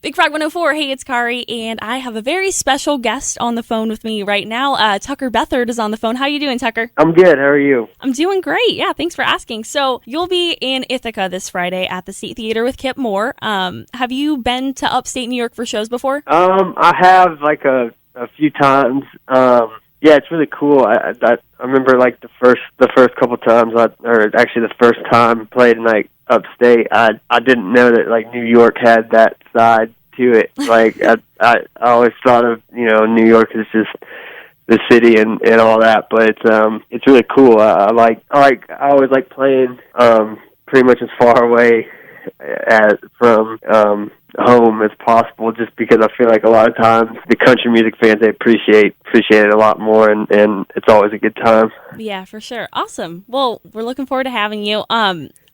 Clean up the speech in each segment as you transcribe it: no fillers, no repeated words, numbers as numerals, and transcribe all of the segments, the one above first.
Big Frog 104, hey, it's Kari, and I have a very special guest on the phone with me right now. Tucker Beathard is on the phone. How you doing, Tucker? I'm good. How are you? I'm doing great. Yeah, thanks for asking. So you'll be in Ithaca this Friday at the State Theater with Kip Moore. Have you been to upstate New York for shows before? I have like a few times. Yeah, it's really cool. I remember like the first couple times, or actually the first time played in like upstate. I didn't know that like New York had that side to it. Like I always thought of New York as just the city and all that, but it's really cool. I always like playing pretty much as far away from home as possible, just because I feel like a lot of times the country music fans, they appreciate it a lot more, and it's always a good time. Yeah, for sure. Awesome. Well, we're looking forward to having you.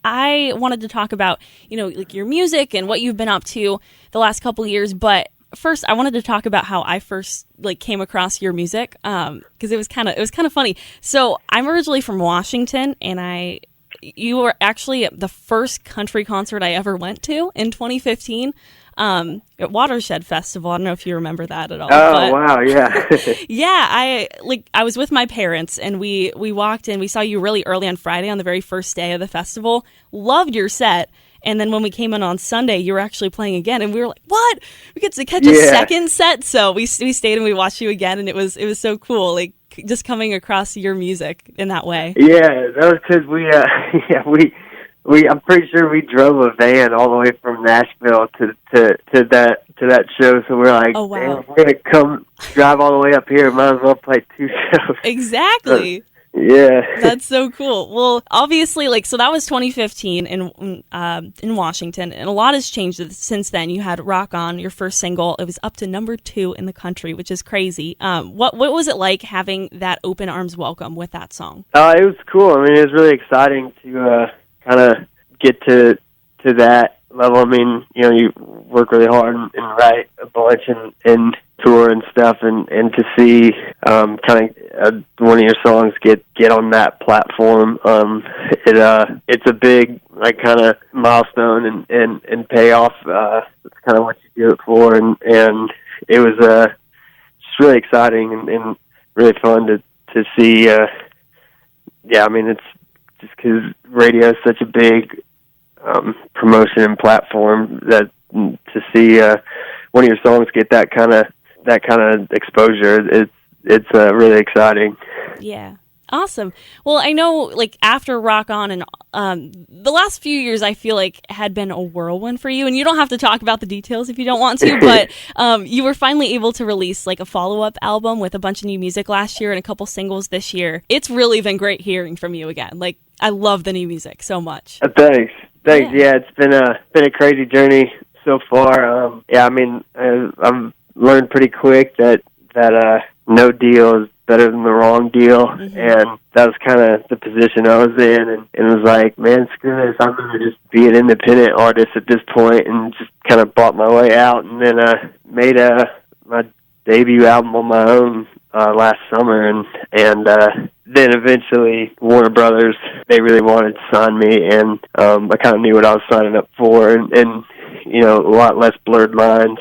I wanted to talk about, like your music and what you've been up to the last couple of years, but first I wanted to talk about how I first came across your music, because it was kind of funny. So I'm originally from Washington, and you were actually the first country concert I ever went to in 2015 at Watershed Festival. I don't know if you remember that at all. Oh, wow, yeah. Yeah, I was with my parents, and we walked in. We saw you really early on Friday on the very first day of the festival. Loved your set. And then when we came in on Sunday, you were actually playing again, and we were like, "What? We get to catch a second set?" So we stayed and we watched you again, and it was so cool, just coming across your music in that way. Yeah, that was because we I'm pretty sure we drove a van all the way from Nashville to that show. So we're like, oh, wow. Damn, we're gonna come drive all the way up here. Might as well play two shows. Exactly. Yeah. That's so cool. Well, obviously, so that was 2015 in Washington, and a lot has changed since then. You had Rock On, your first single. It was up to number 2 in the country, which is crazy. What was it like having that open arms welcome with that song? It was cool. I mean, it was really exciting to kind of get to that level. I mean, you work really hard and write a bunch and tour and stuff, and to see kind of one of your songs get on that platform, it's a big kind of milestone and payoff. It's kind of what you do it for, and it was just really exciting and really fun to see. I mean, it's just because radio is such a big promotion and platform that to see one of your songs get that kind of exposure, it's really exciting. Yeah. Awesome. Well, I know after Rock On and the last few years I feel like had been a whirlwind for you, and you don't have to talk about the details if you don't want to, but you were finally able to release a follow-up album with a bunch of new music last year and a couple singles this year. It's really been great hearing from you again. I love the new music so much. Thanks. Yeah, it's been a crazy journey so far. I mean, I've learned pretty quick that no deal is better than the wrong deal, and that was kind of the position I was in, and it was like, man, screw this, I'm going to just be an independent artist at this point, and just kind of bought my way out, and then made my debut album on my own last summer, and then eventually Warner Brothers, they really wanted to sign me, and I kind of knew what I was signing up for, and a lot less blurred lines.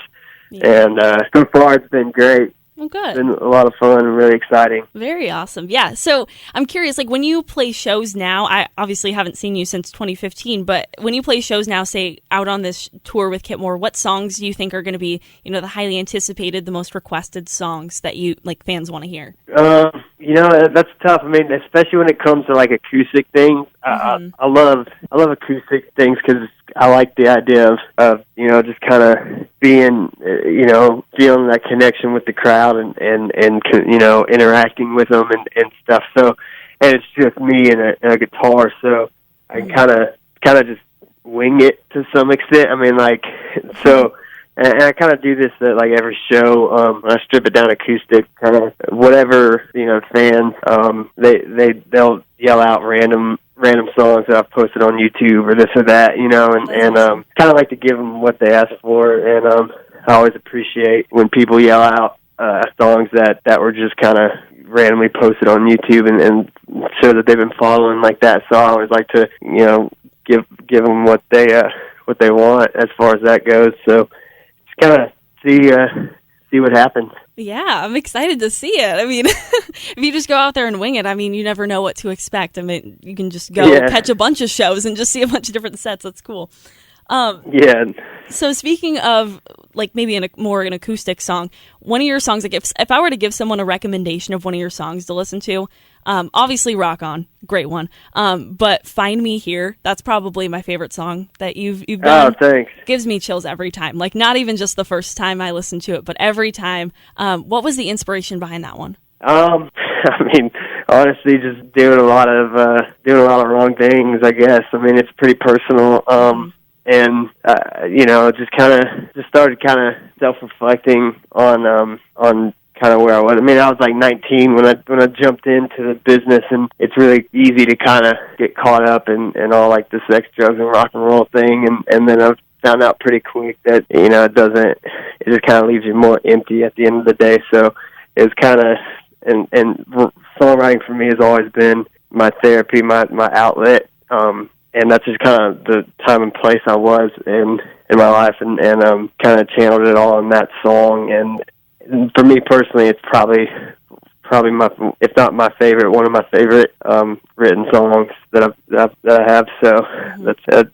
Yeah. And so far it's been great. Well, good. It's been a lot of fun and really exciting. Very awesome. Yeah. So I'm curious, when you play shows now, I obviously haven't seen you since 2015, but when you play shows now, say out on this tour with Kip Moore, what songs do you think are going to be, the highly anticipated, the most requested songs that you fans want to hear? That's tough. I mean, especially when it comes to acoustic things. I love acoustic things because I like the idea of just kind of being feeling that connection with the crowd and interacting with them and stuff. So, and it's just me and a guitar, so I can kind of just wing it to some extent. I mean, so. And I kind of do this at every show. I strip it down acoustic, kind of whatever fans. They'll yell out random songs that I've posted on YouTube or this or that, and kind of like to give them what they ask for. And I always appreciate when people yell out songs that were just kind of randomly posted on YouTube and show that they've been following like that. So I always like to give them what they want as far as that goes. So. kind of see what happens. Yeah, I'm excited to see it. I mean, if you just go out there and wing it, I mean, you never know what to expect. I mean, you can just go catch a bunch of shows and just see a bunch of different sets. That's cool. Yeah. So speaking of like maybe more an acoustic song, one of your songs, like if I were to give someone a recommendation of one of your songs to listen to, obviously Rock On, great one. But Find Me Here, that's probably my favorite song that you've done. Oh, thanks. Gives me chills every time. Like not even just the first time I listen to it, but every time. What was the inspiration behind that one? I mean, honestly, just doing a lot of wrong things, I guess. I mean, it's pretty personal. And just started kind of self-reflecting on kind of where I was. I mean, I was like 19 when I jumped into the business, and it's really easy to kind of get caught up in all like the sex, drugs, and rock and roll thing. And then I found out pretty quick that it just kind of leaves you more empty at the end of the day. So it was kind of and songwriting for me has always been my therapy, my outlet. And that's just kind of the time and place I was in my life, and kind of channeled it all in that song. And for me personally, it's probably my, if not my favorite, one of my favorite written songs that I have. So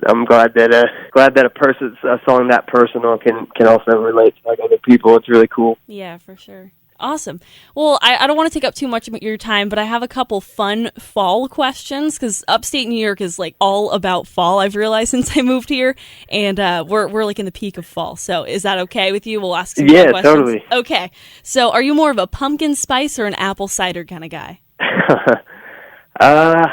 I'm glad that a song that personal can also relate to like other people. It's really cool. Yeah, for sure. Awesome. Well, I don't want to take up too much of your time, but I have a couple fun fall questions because upstate New York is like all about fall. I've realized since I moved here, and we're like in the peak of fall. So is that okay with you? We'll ask some more questions. Totally. Okay. So are you more of a pumpkin spice or an apple cider kind of guy? I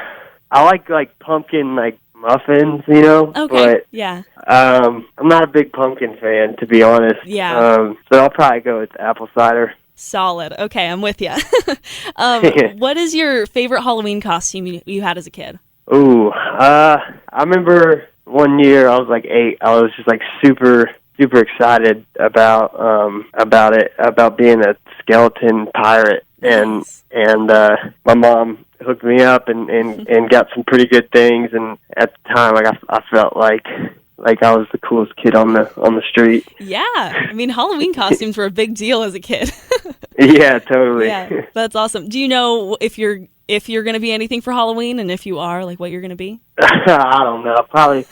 like pumpkin like muffins, Okay. But yeah. I'm not a big pumpkin fan, to be honest. Yeah. So I'll probably go with apple cider. Solid. Okay, I'm with you. What is your favorite Halloween costume you had as a kid? Ooh, I remember one year I was like 8. I was just like super excited about being a skeleton pirate, and my mom hooked me up and got some pretty good things. And at the time, like I felt like I was the coolest kid on the street. Yeah, I mean Halloween costumes were a big deal as a kid. Yeah, totally. Yeah, that's awesome. Do you know if you're going to be anything for Halloween, and if you are, like what you're going to be? I don't know. Probably.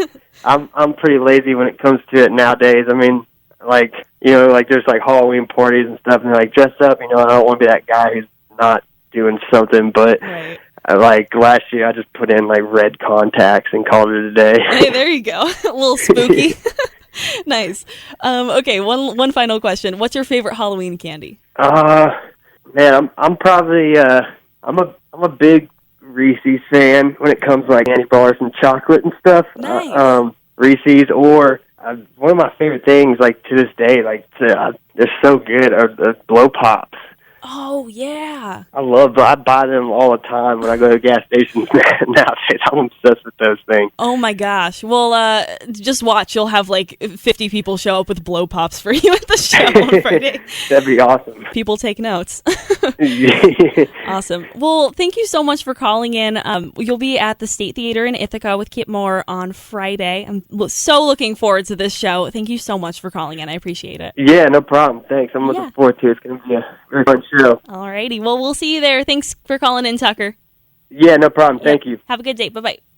I'm pretty lazy when it comes to it nowadays. I mean, like there's like Halloween parties and stuff, and they're like dress up. I don't want to be that guy who's not doing something, but. Right. Like last year, I just put in like red contacts and called it a day. Hey, there you go. A little spooky. Nice. Okay, one final question. What's your favorite Halloween candy? Man, I'm probably I'm a big Reese's fan when it comes to like candy bars and chocolate and stuff. Nice. Reese's, or one of my favorite things, like to this day, like they're so good, are the blow pops. Oh, yeah. I buy them all the time when I go to gas stations nowadays. I'm obsessed with those things. Oh, my gosh. Well, just watch. You'll have, like, 50 people show up with blow pops for you at the show on Friday. That'd be awesome. People take notes. Awesome. Well, thank you so much for calling in. You'll be at the State Theater in Ithaca with Kip Moore on Friday. I'm so looking forward to this show. Thank you so much for calling in. I appreciate it. Yeah, no problem. Thanks. I'm looking forward to it. It's going to be a very fun show. Alrighty. Well, we'll see you there. Thanks for calling in, Tucker. Yeah, no problem. Thank you. Have a good day. Bye-bye.